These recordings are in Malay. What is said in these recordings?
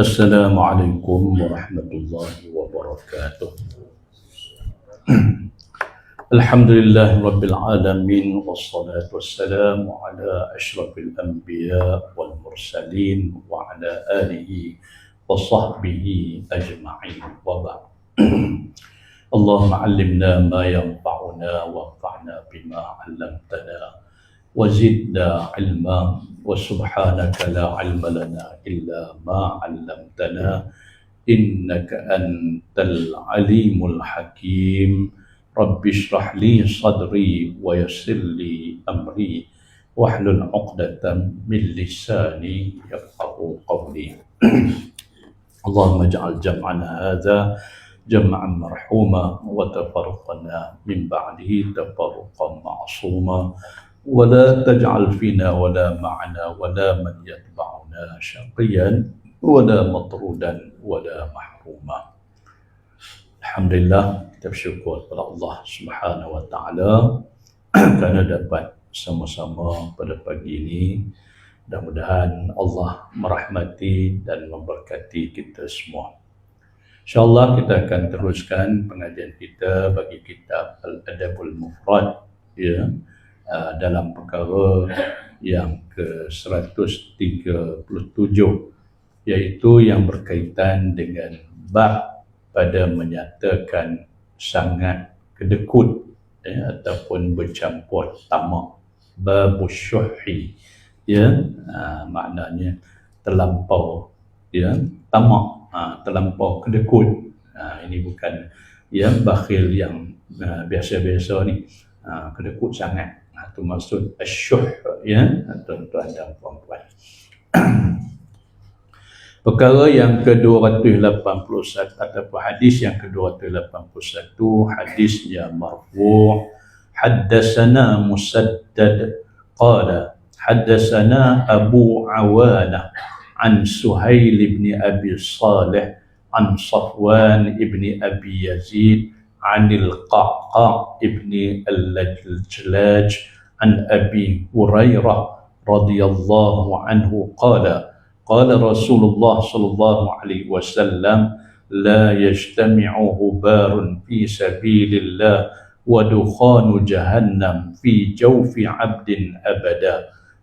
Assalamualaikum warahmatullahi wabarakatuh. Alhamdulillah Rabbil Alamin. Wassalatu wassalamu ala ashrafil anbiya wal mursalin wa ala alihi wa sahbihi ajma'in wa ba'd. Allahumma allimna ma yanfa'una wanfa'na bima 'allamtana وزدنا علما وسبحانك لا علم لنا إلا ما علمتنا إنك أنت العليم الحكيم رب اشرح لي صدري ويسر لي أمري واحلل عقدة من لساني يفقه قولي اللهم اجعل جمعنا هذا جمعا مرحوما وتفرقنا من بعده تفرقا معصوما ولا تجعل فينا ولا معنا ولا من يتبعنا شقيا ولا مطرودا ولا محروما. Alhamdulillah, kita bersyukur kepada Allah Subhanahu wa taala kerana dapat sama-sama pada pagi ini. Mudah-mudahan Allah merahmati dan memberkati kita semua. InsyaAllah kita akan teruskan pengajian kita bagi kitab Al-Adabul Mufrad, ya, dalam perkara yang ke-137, iaitu yang berkaitan dengan bab pada menyatakan sangat kedekut, ya, ataupun bercampur tamak, babus syuhi, ya, maknanya terlampau, ya, tamak, terlampau kedekut. Ini bukan, ya, bakhil yang biasa-biasa ni, kedekut sangat. Itu maksud asyuh, ya, tuan-tuan dan puan-puan. Perkara yang ke-281 ataupun hadis yang ke-281, hadisnya marfu'. Haddatsana Musaddad qala haddatsana Abu Awanah an Suhail ibn Abi Salih an Safwan ibn Abi Yazid عن القعقاع ابن اللجلاج عن أبي هريرة رضي الله عنه قال قال رسول الله صلى الله عليه وسلم لا يجتمع غبار في سبيل الله ودخان جهنم في جوف عبد أبدا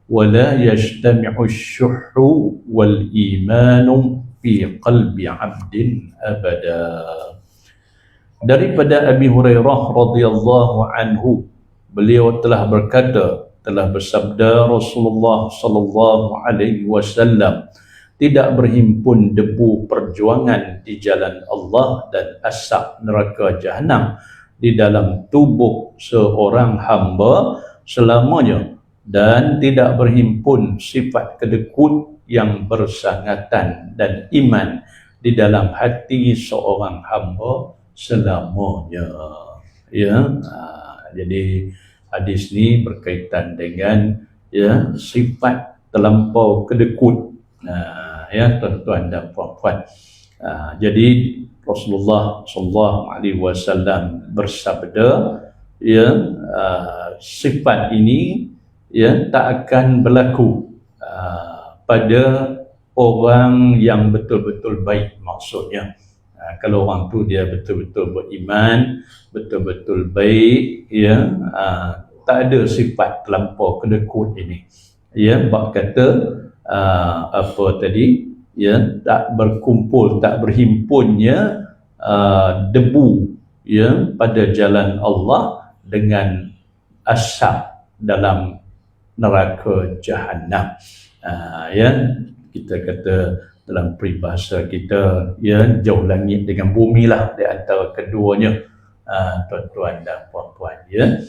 ولا يجتمع الشح والإيمان في قلب عبد أبدا. Daripada Abi Hurairah radhiyallahu anhu, beliau telah berkata, telah bersabda Rasulullah sallallahu alaihi wasallam, tidak berhimpun debu perjuangan di jalan Allah dan asap neraka jahanam di dalam tubuh seorang hamba selamanya, dan tidak berhimpun sifat kedekut yang bersangatan dan iman di dalam hati seorang hamba selamanya, ya. Jadi hadis ni berkaitan dengan, ya, sifat terlampau kedekut, ya, tuan-tuan dan puan-puan. Jadi Rasulullah sallallahu alaihi wasallam bersabda, ya, sifat ini, ya, tak akan berlaku pada orang yang betul-betul baik, maksudnya. Kalau orang tu dia betul-betul beriman, betul-betul baik, ya, tak ada sifat terlampau kedekut ini, ya. Bab kata apa tadi, ya, tak berkumpul, tak berhimpunnya debu, ya, pada jalan Allah dengan asap dalam neraka jahanam. Ya, kita kata dalam peribahasa kita, ya, jauh langit dengan bumi lah di antara keduanya, tuan-tuan dan puan-puan, ya.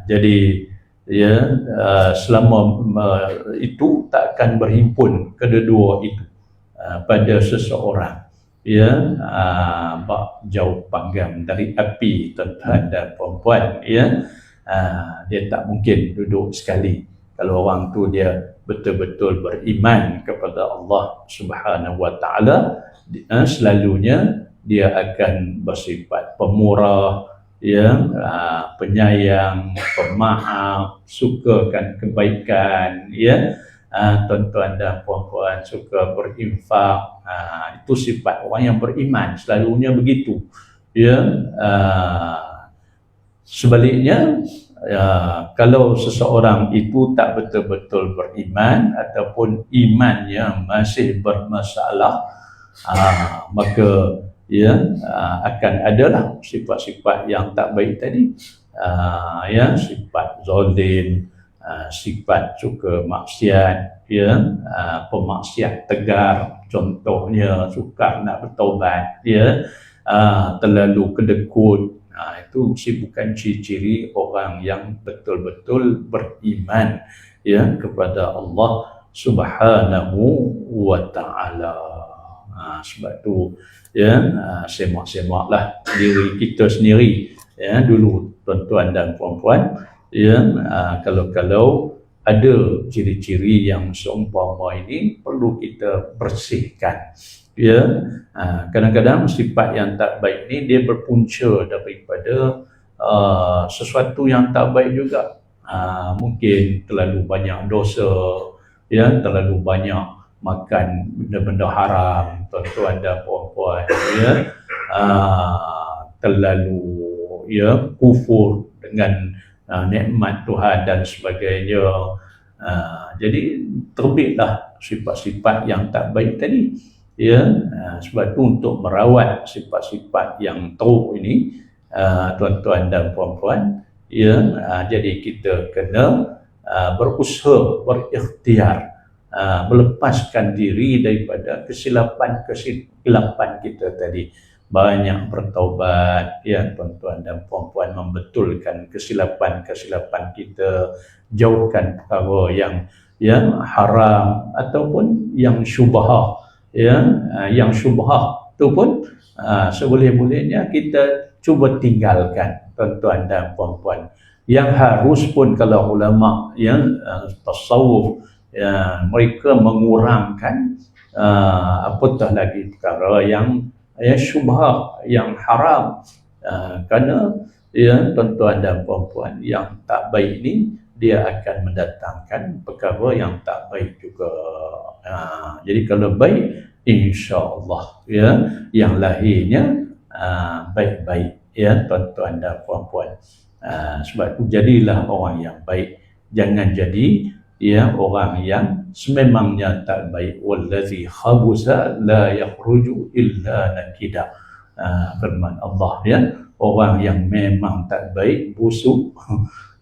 Jadi, ya, selama itu tak akan berhimpun kedua-dua itu pada seseorang, ya, jauh panggang dari api, tuan-tuan dan puan-puan, ya. Dia tak mungkin duduk sekali. Kalau orang tu dia betul-betul beriman kepada Allah Subhanahu wa taala, selalunya dia akan bersifat pemurah, ya, penyayang, pemaaf, sukakan kebaikan, ya, tuan-tuan dan puan-puan suka berinfak, itu sifat orang yang beriman, selalunya begitu. Ya, sebaliknya, kalau seseorang itu tak betul-betul beriman ataupun imannya masih bermasalah, maka akan adalah sifat-sifat yang tak baik tadi, sifat zalim, sifat suka maksiat, pemaksiat tegar, contohnya sukar nak bertaubat, terlalu kedekut. Itu bukan ciri-ciri orang yang betul-betul beriman kepada Allah Subhanahu wa ta'ala. Sebab tu semak-semaklah diri kita sendiri dulu, tuan-tuan dan puan-puan, kalau ada ciri-ciri yang seumpama ini perlu kita bersihkan. Kadang-kadang sifat yang tak baik ni dia berpunca daripada sesuatu yang tak baik juga. Mungkin terlalu banyak dosa, terlalu banyak makan benda-benda haram, tuan-tuan dan puan-puan, terlalu kufur dengan nikmat Tuhan dan sebagainya. Jadi terbitlah sifat-sifat yang tak baik tadi. Sebab tu untuk merawat sifat-sifat yang teruk ini, tuan-tuan dan puan-puan, jadi kita kena berusaha, berikhtiar, melepaskan diri daripada kesilapan kita tadi. Banyak bertaubat, tuan-tuan dan puan-puan, membetulkan kesilapan kita, jauhkan perkara yang haram ataupun yang syubhah. Yang syubhah tu pun seboleh-bolehnya kita cuba tinggalkan, tuan-tuan dan puan-puan. Yang harus pun kalau ulama yang tasawuf, mereka mengurangkan apatah lagi perkara yang syubhah, yang haram, kerana tuan-tuan dan puan-puan, yang tak baik ni dia akan mendatangkan perkara yang tak baik juga. Jadi kalau baik, insya-Allah yang lahirnya baik-baik, tuan-tuan dan puan-puan. Sebab tu jadilah orang yang baik, jangan jadi orang yang sememangnya tak baik. Wallazi khabusa la yakhruju illa nakida, firman Allah, orang yang memang tak baik, busuk,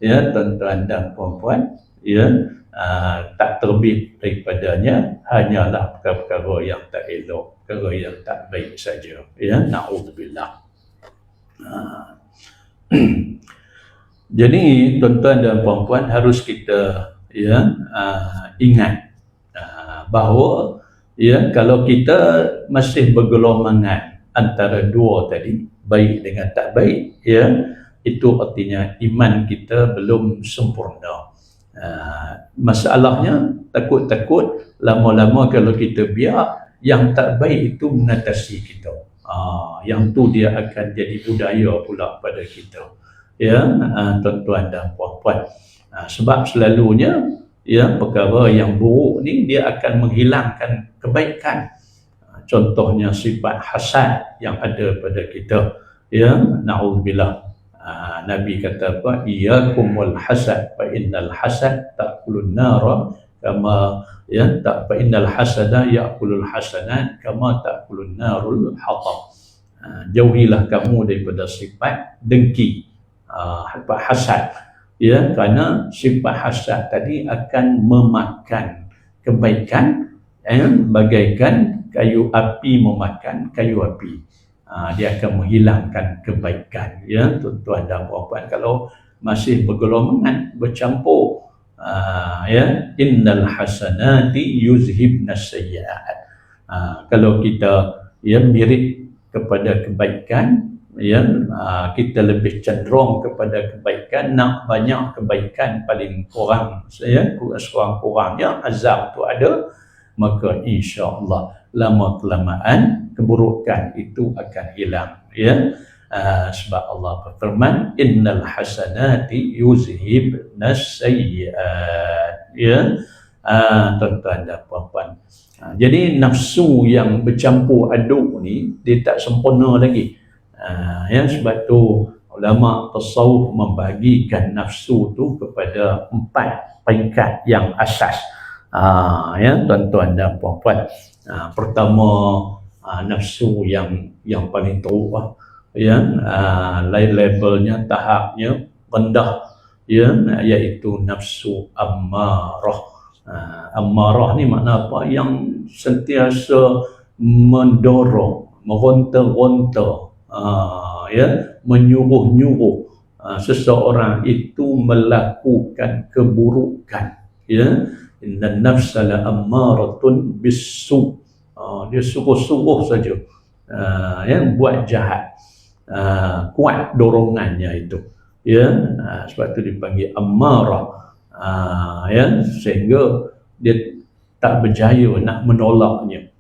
tuan-tuan dan puan-puan, tak terbit daripadanya hanyalah perkara-perkara yang tak elok, perkara yang tak baik saja. Na'udzubillah. Jadi tuan-tuan dan puan-puan, harus kita ingat bahawa kalau kita masih bergelombangan antara dua tadi, baik dengan tak baik, itu artinya iman kita belum sempurna. Masalahnya takut-takut lama-lama kalau kita biar yang tak baik itu mengatasi kita, yang tu dia akan jadi budaya pula pada kita, tuan-tuan dan puan-puan. Sebab selalunya perkara yang buruk ni dia akan menghilangkan kebaikan. Contohnya sifat hasad yang ada pada kita, na'udzubillah. Nabi kata apa? Iyyakum wal hasad fa innal hasad ta'kulun nara kama fa innal hasada ya'kulul hasanat kama ta'kulun narul hatab. Jauhilah kamu daripada sifat dengki, sifat hasad, kerana sifat hasad tadi akan memakan kebaikan, bagaikan kayu api memakan kayu api. Dia akan menghilangkan kebaikan, tuan-tuan dan puan-puan. Kalau masih bergelombangan, bercampur, innal hasanati yuzhibnas sayyi'at. Kalau kita mirip kepada kebaikan, kita lebih cenderung kepada kebaikan, nak banyak kebaikan, paling kurang sekurang-kurangnya azab tu ada, maka insya-Allah lama kelamaan keburukan itu akan hilang, sebab Allah berfirman innal hasanati yuzhibnas sayyi'at, Tuan-tuan dan puan-puan. Jadi nafsu yang bercampur aduk ni dia tak sempurna lagi. Ya, sebab tu ulama tasawuf membahagikan nafsu tu kepada 4 peringkat yang asas. Ya, tuan-tuan dan puan-puan. Pertama, nafsu yang paling teruk lah. Ya, levelnya, tahapnya rendah, ya, iaitu nafsu ammarah. Ammarah ni makna apa? Yang sentiasa mendorong, meronta-ronta, ya, menyuruh-nyuruh seseorang itu melakukan keburukan, ya. Inna nafsa la ammaratun bisu. Dia suruh-suruh saja, ya, buat jahat. Kuat dorongannya itu, ya. Sebab tu dipanggil ammarah. Ya, sehingga dia tak berjaya nak menolaknya.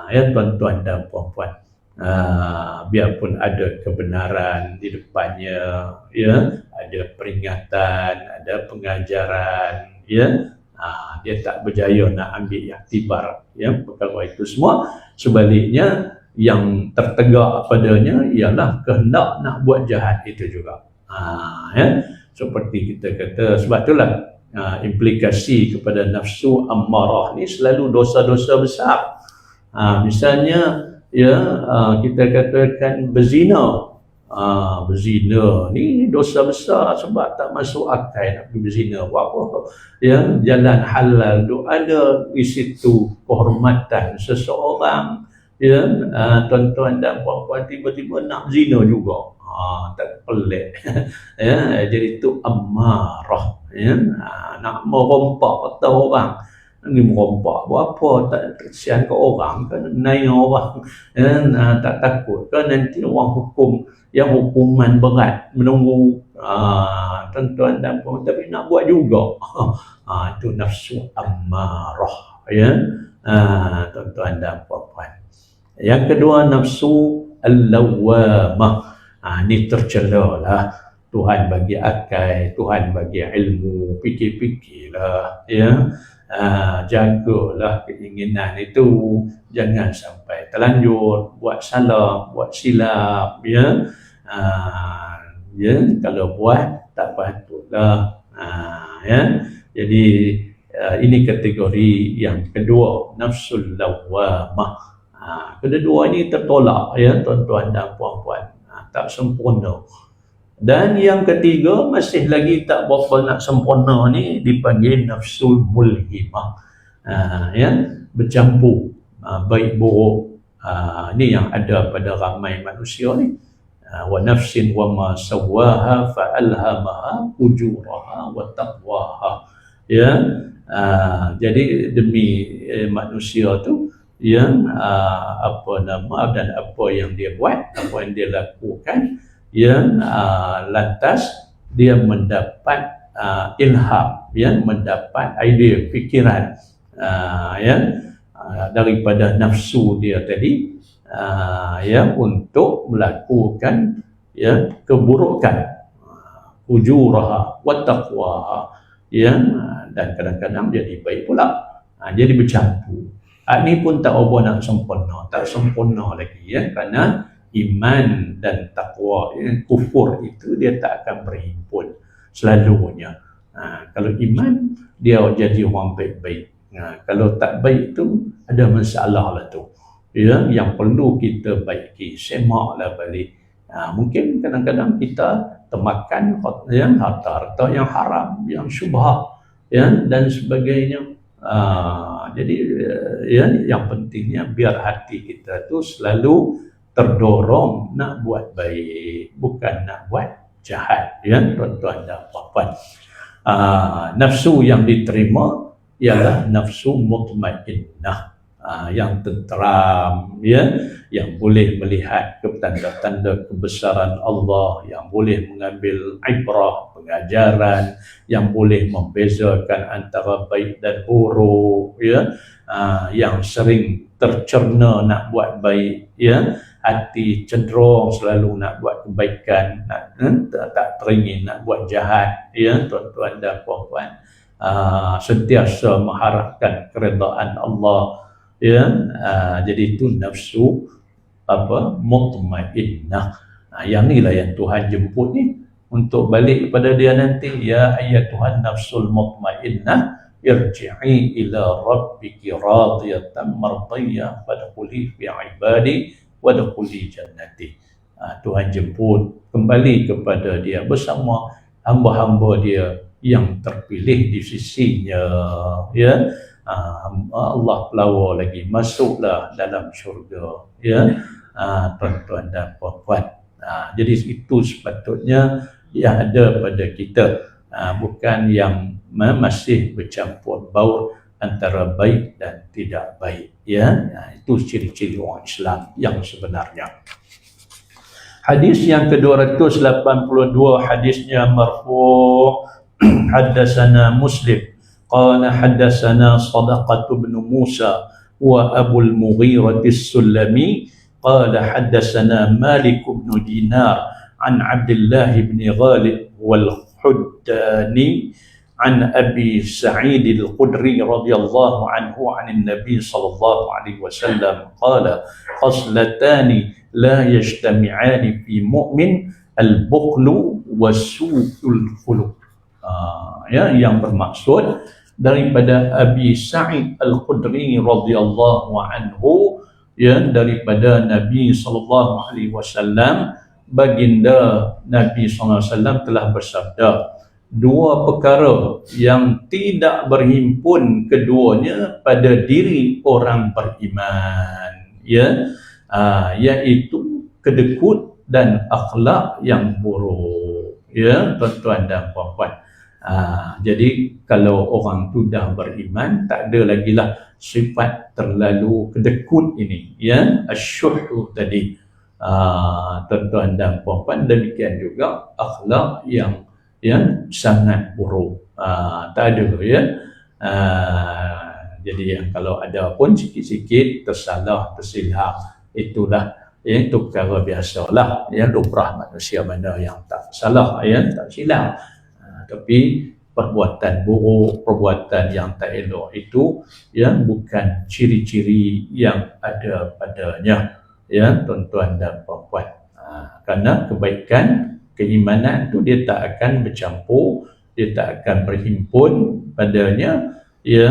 Ya, tuan-tuan dan puan-puan. Biarpun ada kebenaran di depannya, ya, ada peringatan, ada pengajaran, ya, dia tak berjaya nak ambil iktibar, ya, perkara itu semua. Sebaliknya yang tertegak padanya ialah kehendak nak buat jahat itu juga. Ya, seperti kita kata, sebab itulah implikasi kepada nafsu ammarah ni selalu dosa-dosa besar. Misalnya, ya, kita katakan berzina. Berzina ni dosa besar sebab tak masuk akal nak pergi berzina. Buat apa? Ya, jalan halal tu ada di situ kehormatan seseorang, ya, tuan-tuan dan puan-puan tiba-tiba nak zina juga. Tak pelik. Ya, jadi itu ammarah, ya. Nak merompak kata orang. Ni merompak buat apa? Tak kesian ke orang kan, naik orang, ya, tak takut kan nanti orang hukum yang hukuman berat menunggu, tuan-tuan dan puan, tapi nak buat juga. Itu nafsu ammarah, ya, tuan-tuan dan puan. Yang kedua, nafsu al-lawwamah. Ni tercela lah. Tuhan bagi akal, Tuhan bagi ilmu, fikir-fikirlah, ya. Jagalah keinginan itu, jangan sampai terlanjur buat salah, buat silap, ya. Ya, kalau buat tak patutlah. Ya. Jadi ini kategori yang kedua, nafsul lawwamah. Kedua ini tertolak, ya, tuan-tuan dan puan-puan. Tak sempurna. Dan yang ketiga masih lagi tak berapa nak sempurna ni, dipanggil nafsul mulhimah. Ya, bercampur baik buruk. Ni yang ada pada ramai manusia ni. Wa nafsin wa ma sawwaha fa alhamaha ujuraha wa taqwaha. Ya, jadi demi manusia tu yang apa nama dan apa yang dia buat, apa yang dia lakukan, yang lantas dia mendapat ilham, yang mendapat idea, fikiran, ya, daripada nafsu dia tadi, ya, untuk melakukan, ya, keburukan, ujuraha wa taqwaha, ya, dan kadang-kadang jadi baik pula. Jadi bercampur. Ini pun tak apa nak sempurna, tak sempurna lagi, ya, kerana iman dan takwa, kufur itu dia tak akan berhimpun selalunya. Kalau iman, dia jadi orang baik-baik. Kalau tak baik tu ada masalah lah tu, ya, yang perlu kita baiki, semaklah balik. Mungkin kadang-kadang kita termakan harta-harta yang haram, yang syubhah, ya, dan sebagainya. Jadi, ya, yang pentingnya biar hati kita tu selalu terdorong nak buat baik, bukan nak buat jahat, ya, tuan-tuan dan puan-puan. Nafsu yang diterima ialah nafsu mutmainnah, yang tenteram, ya, yang boleh melihat tanda-tanda kebesaran Allah, yang boleh mengambil ibrah, pengajaran, yang boleh membezakan antara baik dan buruk, ya, yang sering tercerna nak buat baik, ya, hati cenderung selalu nak buat kebaikan, tak teringin nak buat jahat, ya, tuan-tuan dan puan-puan. sentiasa mengharapkan keredaan Allah, ya. Jadi itu nafsu mutmainnah. Yang inilah yang Tuhan jemput ni untuk balik kepada dia nanti. Ya ayyatuhan nafsul mutmainnah irji'i ila rabbiki radiyatan mardiyah fadkhuli fi ibadi wadkhuli jannati. Tuhan jemput kembali kepada dia bersama hamba-hamba dia yang terpilih di sisinya, ya. Allah pelawar lagi, masuklah dalam syurga, ya. Tuan-tuan dan puan-puan, jadi itu sepatutnya yang ada pada kita, bukan yang masih bercampur baur antara baik dan tidak baik, ya. Itu ciri-ciri orang Islam yang sebenarnya. Hadis yang ke-282, hadisnya marfu'. Haddatsana Muslim qala haddatsana Sadaqah bin Musa wa Abu al-Mughirah as-Sulami qala haddatsana Malik bin Dinar an Abdullah bin Ghalib wal-Huddani an Abi Sa'id al-Khudri radhiyallahu anhu an an-Nabi sallallahu alaihi wasallam qala khaslatani la yajtami'ani fi mu'min al-bukhlu wa su'ul khuluq. Ya, yang bermaksud daripada Abi Sa'id al-Khudri radhiyallahu anhu, ya, daripada Nabi sallallahu alaihi wasallam, baginda Nabi sallallahu alaihi wasallam telah bersabda, dua perkara yang tidak berhimpun keduanya pada diri orang beriman, ya, iaitu kedekut dan akhlak yang buruk, ya, tuan-tuan dan puan-puan. Jadi kalau orang tu dah beriman, tak ada lagi lah sifat terlalu kedekut ini, ya, asyuh tadi, tuan-tuan dan puan-puan. Demikian juga akhlak yang sangat buruk, tak ada, ya. Jadi yang kalau ada pun sikit-sikit tersalah, tersilap, itulah, ya, itu perkara biasalah, ya, lumrah manusia mana yang tak salah, ya, tak silap. Tapi perbuatan buruk, perbuatan yang tak elok itu, ya, bukan ciri-ciri yang ada padanya, ya, tuan-tuan dan puan-puan. Kerana kebaikan, keimanan itu dia tak akan bercampur, dia tak akan berhimpun padanya, ya,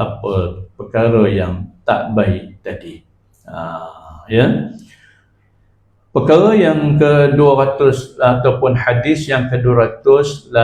apa perkara yang tak baik tadi, ya. Perkara yang ke-200 ataupun hadis yang ke-283,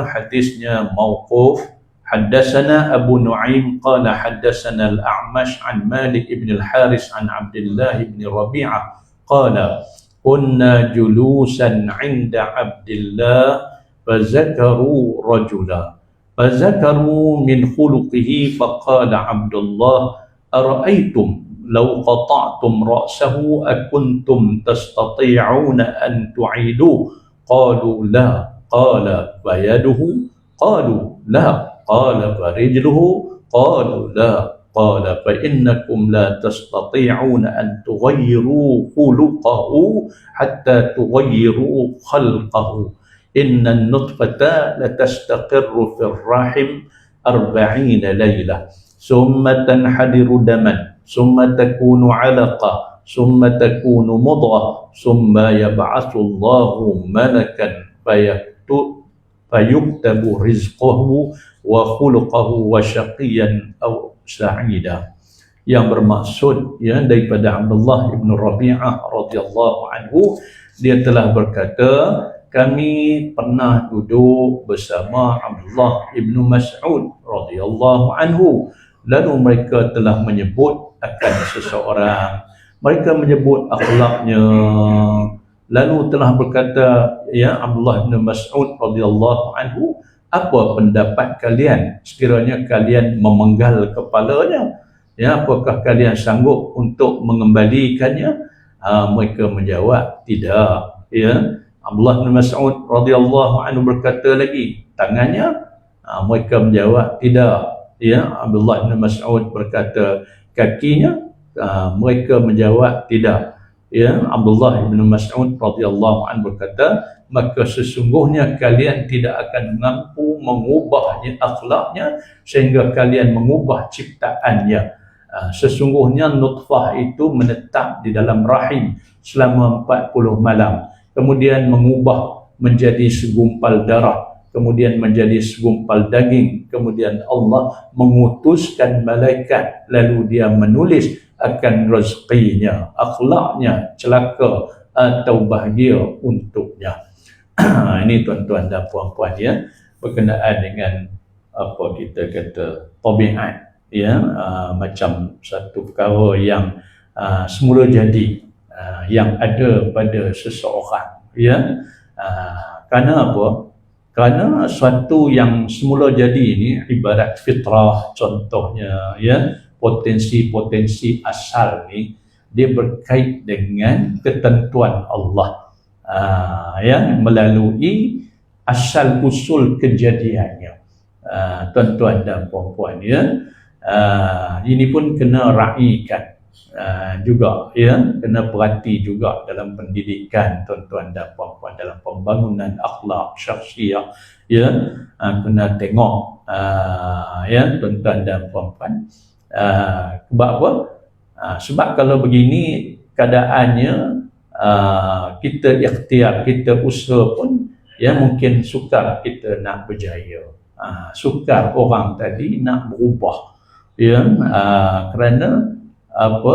hadisnya mauquf. Haddatsana Abu Nu'aim qala haddatsana Al-A'mash an Malik ibn al-Haris an Abdullah ibn Rabi'ah qala kunna julusan 'inda Abdullah fazakaru rajula fazakaru min khuluqihi faqala Abdullah ara'aytum law qata'tum ra'sahu akuntum tastati'una an tu'idu qalu la qala fayaduhu qalu la qala farijluhu qalu la qala fa innakum la tastati'una an tughayyiru khuluqahu hatta tughayyiru khalqahu inna an-nutfata la tastaqirru fil rahim 40 laylah summa tanhadiru daman ثم تكون علقة ثم تكون مضغة ثم يبعث الله ملكا فيكتب رزقه وخلقه وشقيا أو سعيدا. Yang bermaksud, ya, daripada Abdullah ibn Rabi'ah radhiyallahu anhu, dia telah berkata, kami pernah duduk bersama Abdullah ibn Mas'ud radhiyallahu anhu. Lalu mereka telah menyebut akan seseorang, mereka menyebut akhlaknya. Lalu telah berkata, ya, Abdullah bin Mas'ud radhiyallahu anhu, apa pendapat kalian sekiranya kalian memenggal kepalanya? Ya, apakah kalian sanggup untuk mengembalikannya? Mereka menjawab, tidak. Ya, Abdullah bin Mas'ud radhiyallahu anhu berkata lagi, tangannya? Mereka menjawab, tidak. Ya, Abdullah bin Mas'ud berkata, kakinya? Mereka menjawab tidak. Ya, Abdullah bin Mas'ud radhiyallahu anhu berkata, maka sesungguhnya kalian tidak akan mampu mengubahnya akhlaknya sehingga kalian mengubah ciptaannya. Sesungguhnya nutfah itu menetap di dalam rahim selama 40 malam, kemudian mengubah menjadi segumpal darah, kemudian menjadi segumpal daging, kemudian Allah mengutuskan malaikat lalu dia menulis akan rezekinya, akhlaknya, celaka atau bahagia untuknya. Ini tuan-tuan dan puan-puan ya, berkenaan dengan apa kita kata tabiat ya, macam satu perkara yang semula jadi, yang ada pada seseorang ya. Kerana apa? Kerana suatu yang semula jadi ini ibarat fitrah contohnya ya, potensi-potensi asal ni dia berkait dengan ketentuan Allah yang melalui asal usul kejadiannya. Tuan-tuan dan puan-puan ya, ini pun kena raikan juga ya, kena perhati juga dalam pendidikan tuan-tuan dan puan-puan, dalam pembangunan akhlak syakhsiyah ya, kena tengok ya tuan-tuan dan puan-puan. Sebab apa? Sebab kalau begini keadaannya, kita ikhtiar, kita usaha pun ya mungkin sukar kita nak berjaya, sukar orang tadi nak berubah ya, kerana apa,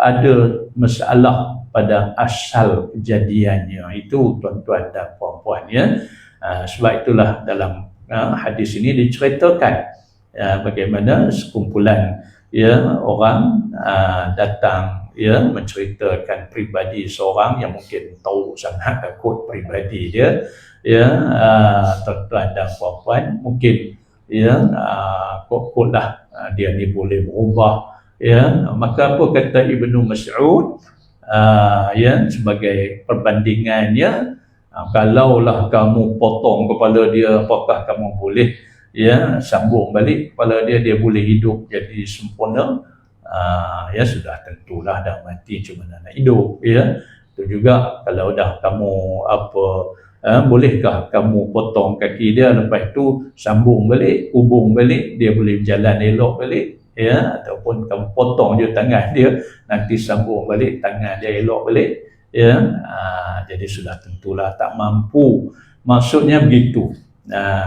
ada masalah pada asal kejadiannya itu tuan-tuan dan puan-puan ya. Sebab itulah dalam hadis ini diceritakan bagaimana sekumpulan ya orang datang ya menceritakan pribadi seorang yang mungkin tahu sangat kod pribadi dia ya, tuan-tuan dan puan-puan, mungkin ya kod lah dia ni boleh berubah ya. Maka apa kata Ibnu Mas'ud ya sebagai perbandingannya, kalaulah kamu potong kepala dia, apakah kamu boleh ya sambung balik kepala dia, dia boleh hidup jadi sempurna? Ya sudah, tentulah dah mati, cuma nak hidup ya. Itu juga kalau dah kamu apa, bolehkah kamu potong kaki dia, lepas tu sambung balik, hubung balik, dia boleh berjalan elok balik ya, ataupun kamu potong je tangan dia, nanti sambung balik tangan dia elok balik ya. Jadi sudah tentulah tak mampu, maksudnya begitu.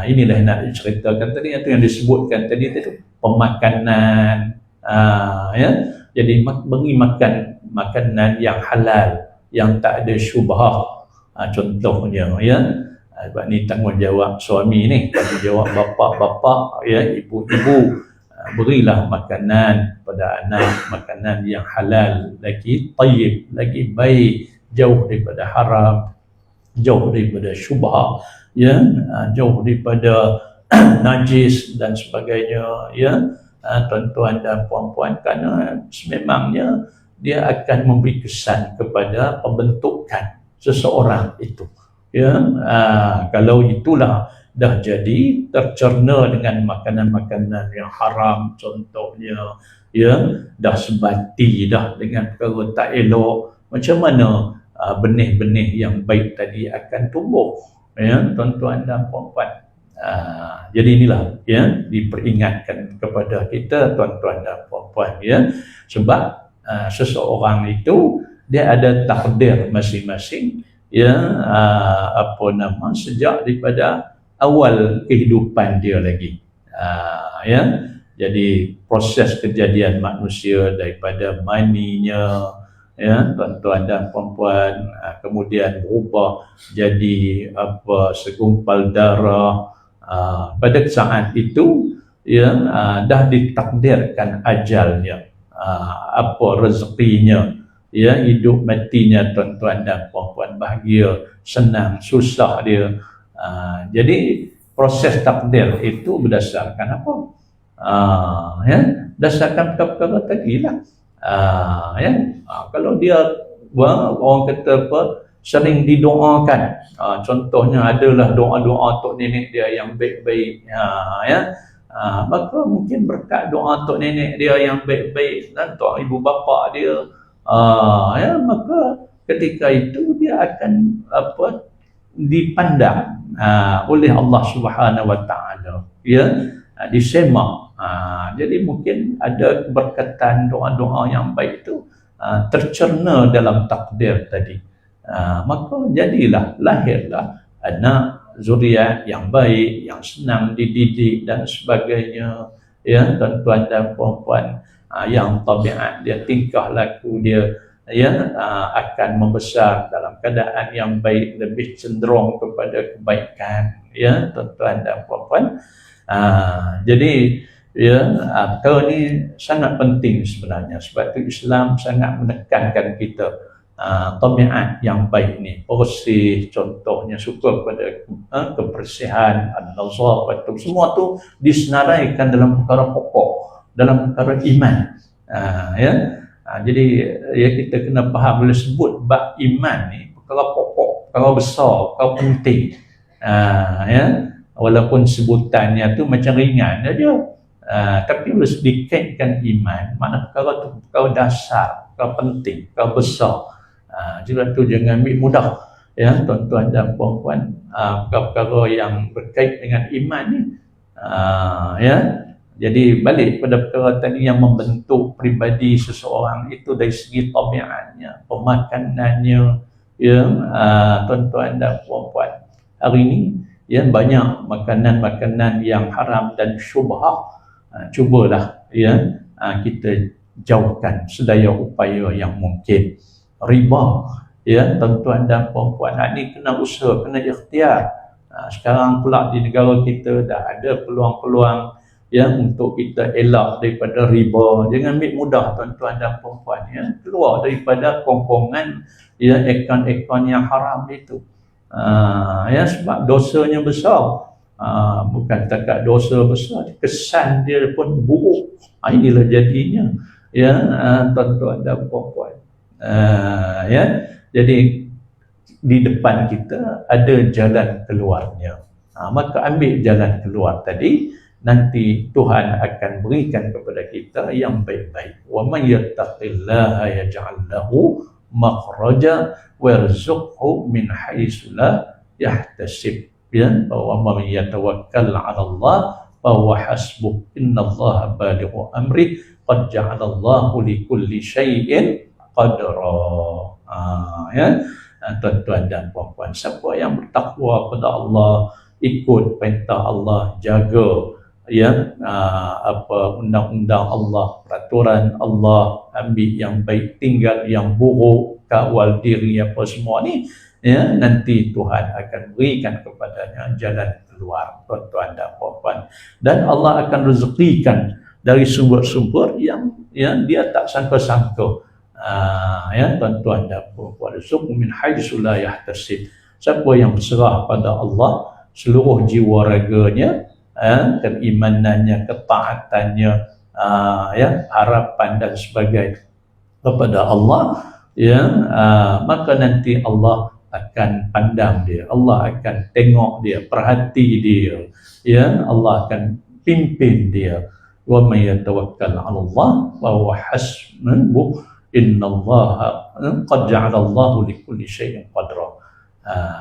Inilah yang nak diceritakan tadi, itu yang disebutkan tadi itu pemakanan ya. Jadi bagi makan makanan yang halal, yang tak ada syubhah, contohnya ya. Sebab ni tanggungjawab suami ni, tanggungjawab bapa-bapa ya, ibu-ibu, berilah makanan pada anak, makanan yang halal, lagi tayyib, lagi baik, jauh daripada haram, jauh daripada syubhah ya, jauh daripada najis dan sebagainya ya, tuan-tuan dan puan-puan, kerana sememangnya dia akan memberi kesan kepada pembentukan seseorang itu ya. Kalau itulah dah jadi tercerna dengan makanan-makanan yang haram contohnya ya, dah sebati dah dengan perkara tak elok, macam mana benih-benih yang baik tadi akan tumbuh ya, tuan-tuan dan puan-puan. Jadi inilah ya diperingatkan kepada kita tuan-tuan dan puan-puan ya, sebab seseorang itu dia ada takdir masing-masing ya, apa nama, sejak daripada awal kehidupan dia lagi ya. Jadi proses kejadian manusia daripada maninya ya tuan-tuan dan puan-puan, kemudian berubah jadi apa, segumpal darah, pada saat itu ya dah ditakdirkan ajalnya, apa rezekinya ya, hidup matinya tuan-tuan dan puan-puan, bahagia, senang, susah dia. Jadi proses takdir itu berdasarkan apa? Ya, berdasarkan perkara-perkara tadi lah. Ya, kalau dia orang kata apa, sering didoakan, contohnya adalah doa-doa tok nenek dia yang baik-baik ya, maka mungkin berkat doa tok nenek dia yang baik-baik dan tok ibu bapa dia ya, maka ketika itu dia akan apa, dipandang oleh Allah Subhanahu Wa Taala, ya, disemak. Jadi mungkin ada keberkatan doa-doa yang baik itu tercerna dalam takdir tadi. Maka jadilah, lahirlah anak zuriat yang baik, yang senang dididik dan sebagainya, ya, tuan-tuan dan puan-puan, yang tabiat dia, tingkah laku dia, ya, akan membesar dalam keadaan yang baik, lebih cenderung kepada kebaikan, ya, tuan-tuan dan puan-puan. Jadi, ya, perkara ni sangat penting sebenarnya, sebab itu Islam sangat menekankan kita tabiat yang baik ni, bersih, contohnya suka kepada kebersihan, an-nazafah, semua tu disenaraikan dalam perkara pokok, dalam perkara iman. Ya, jadi ya, kita kena faham, boleh sebut bab iman ni perkara pokok, perkara besar, perkara penting. Ya, walaupun sebutannya tu macam ringan saja, tapi boleh dikaitkan iman, mana perkara tu perkara dasar, perkara penting, perkara besar. Sebab tu jangan ambil mudah, ya, tuan-tuan dan puan-puan, perkara-perkara yang berkait dengan iman ni. Ya, jadi balik pada perkara tadi yang membentuk pribadi seseorang itu dari segi tabiatnya, pemakanannya, ya, tuan-tuan dan puan-puan. Hari ini, ya, banyak makanan-makanan yang haram dan syubhah. Cubalah, ya, kita jauhkan sedaya upaya yang mungkin. Riba, ya, tuan-tuan dan puan-puan, ini kena usaha, kena ikhtiar. Sekarang pula di negara kita dah ada peluang-peluang, ya, untuk kita elak daripada riba. Jangan ambil mudah, tuan-tuan dan puan-puan, ya, keluar daripada kongkongan, ya, akaun-akaun yang haram itu. Ya, sebab dosanya besar. Bukan takat dosa besar, kesan dia pun buruk. Inilah jadinya, ya, tuan-tuan dan puan-puan. Ya, jadi di depan kita ada jalan keluarnya. Maka ambil jalan keluar tadi, nanti Tuhan akan berikan kepada kita yang baik-baik. Wa may yattaqillaha yaj'al lahu makhraja warzuqhu min haitsu la yahtasib. Ya, wa may yatawakkal 'ala Allah fa huwa hasbuh. Innallaha balighu amri qad ja'alallahu likulli syai'in qadra. Ya, tuan-tuan dan puan-puan, siapa yang bertakwa kepada Allah, ikut perintah Allah, jaga, ya, apa undang-undang Allah, peraturan Allah, ambil yang baik, tinggal yang buruk, kawal diri apa semua ni, ya, nanti Tuhan akan berikan kepadanya jalan keluar, tuan-tuan dan puan-puan. Dan Allah akan rezekikan dari sumber-sumber yang, ya, dia tak sangka-sangka. Ya, tuan-tuan dan puan-puan, rizqu min haitsu la yahtasib. Siapa yang berserah pada Allah seluruh jiwa raganya, keimanannya, ketaatannya, ya, harapan dan sebagainya kepada Allah, ya, maka nanti Allah akan pandang dia, Allah akan tengok dia, perhati dia, ya, Allah akan pimpin dia. Wa may yatawakkal 'ala Allah fa huwa hasbuh. Innallaha qad ja'alallahu likulli syai'in qadra.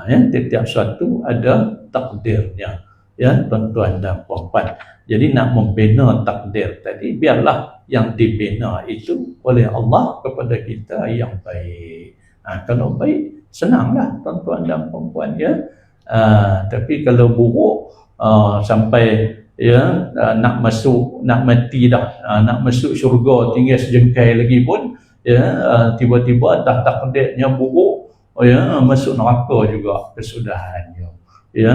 Ya, setiap sesuatu ada takdirnya, ya, tuan-tuan dan puan-puan. Jadi nak membina takdir tadi, biarlah yang dibina itu oleh Allah kepada kita yang baik. Kalau baik, senanglah, tuan-tuan dan puan-puan, ya. Tapi kalau buruk, sampai, ya, nak mati dah, nak masuk syurga tinggal sejengkai lagi pun, ya, tiba-tiba dah takdirnya buruk, ya, masuk neraka juga kesudahannya, ya,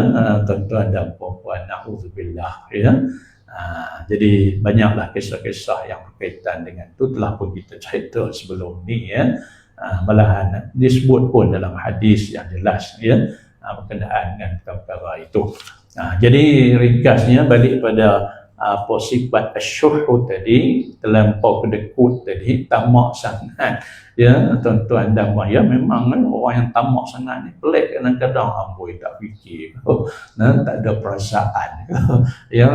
tuan-tuan dan puan-puan, na'udzubillah, ya. Jadi banyaklah kisah-kisah yang berkaitan dengan itu, telah pun kita cerita sebelum ni, ya. Malahan disebut pun dalam hadis yang jelas, ya, berkenaan dengan perkara itu. Jadi ringkasnya, balik pada apa sifat asyuhu tadi, terlampau kedekut tadi, tamak sangat, ya, tuan-tuan dan puan, ya, memang orang yang tamak sangat ni pelik, kadang-kadang amboi tak fikir, tak ada perasaan, ya,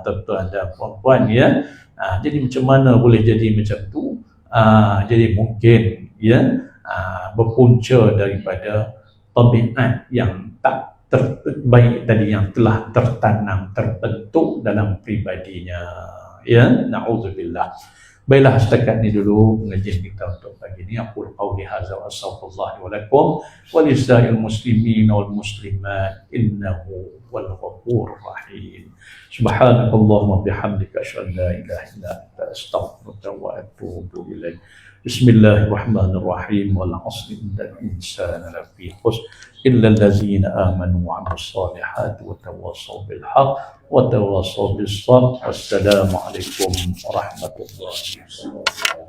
tuan-tuan dan puan, ya. Jadi macam mana boleh jadi macam tu? Jadi mungkin, ya, berpunca daripada tabiat yang tak terbaik tadi yang telah tertanam, terbentuk dalam pribadinya. Ya, na'udzubillah. Baiklah, setakat ni dulu pengajian kita untuk pagi ni. Aku qauli hadza wa astaghfirullah wa lakum wa lisa'il muslimin wal muslimat innahu wal ghafurur rahim. Subhanakallahumma bihamdika asyhadu an la ilaha illa anta astaghfiruka wa atubu ilaik. Bismillahirrahmanirrahim. Wal 'asri innal insana lafi khusr illa allazina amanu wa 'amilus solihati wa tawassaw bil haqq wa tawassaw bis sabr. Wassalamualaikum warahmatullahi wabarakatuh.